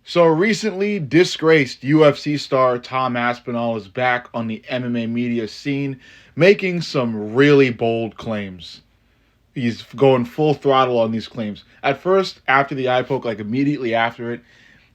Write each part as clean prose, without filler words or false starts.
So recently, disgraced UFC star Tom Aspinall is back on the MMA media scene, making some really bold claims. He's going full throttle on these claims. At first, after the eye poke, like immediately after it,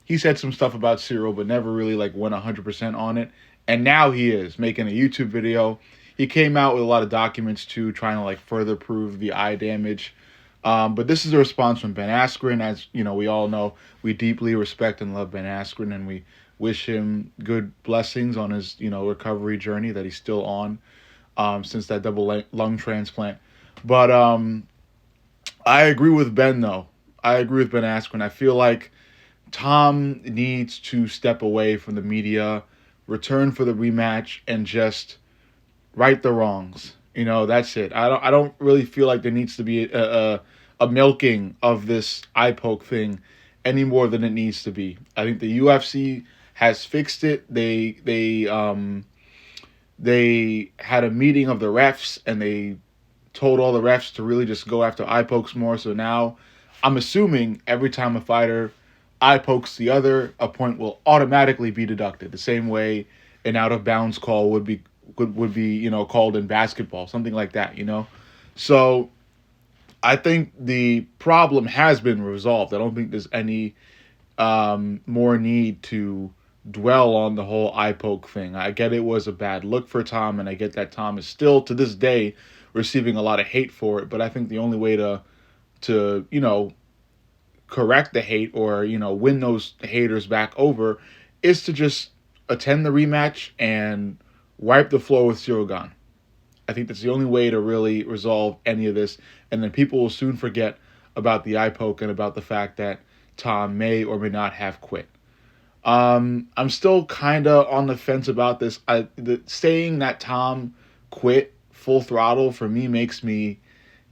he said some stuff about Cyril, but never really like went 100% on it. And now he is making a YouTube video. He came out with a lot of documents too, trying to like further prove the eye damage. But this is a response from Ben Askren. As you know, we all know we deeply respect and love Ben Askren, and we wish him good blessings on his recovery journey that he's still on since that double lung transplant. But I agree with Ben though. I agree with Ben Askren. I feel like Tom needs to step away from the media, return for the rematch, and just right the wrongs. That's it. I don't really feel like there needs to be a milking of this eye poke thing any more than it needs to be. I think the UFC has fixed it. They had a meeting of the refs and they told all the refs to really just go after eye pokes more. So now I'm assuming every time a fighter eye pokes the other, a point will automatically be deducted. The same way an out of bounds call would be called in basketball, something like that. So I think the problem has been resolved. I don't think there's any more need to dwell on the whole eye poke thing. I get it was a bad look for Tom, and I get that Tom is still to this day receiving a lot of hate for it. But I think the only way to correct the hate or win those haters back over is to just attend the rematch and wipe the floor with Cyril Gane. I think that's the only way to really resolve any of this, and then people will soon forget about the eye poke and about the fact that Tom may or may not have quit. I'm still kind of on the fence about this. Saying that Tom quit full throttle for me makes me,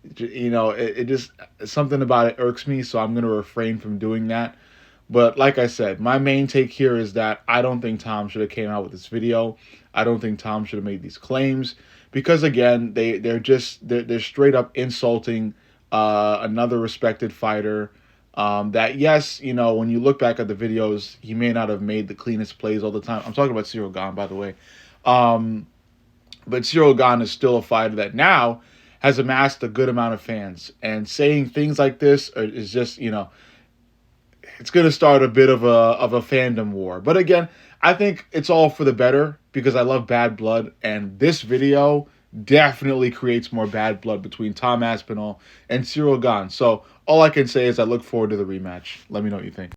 it just something about it irks me. So I'm gonna refrain from doing that. But like I said, my main take here is that I don't think Tom should have came out with this video. I don't think Tom should have made these claims because again, they're straight up insulting another respected fighter. That yes, when you look back at the videos, he may not have made the cleanest plays all the time. I'm talking about Cyril Gane, by the way. But Cyril Gane is still a fighter that now has amassed a good amount of fans, and saying things like this is just it's going to start a bit of a fandom war. But again, I think it's all for the better because I love bad blood, and this video definitely creates more bad blood between Tom Aspinall and Cyril Gane. So all I can say is I look forward to the rematch. Let me know what you think.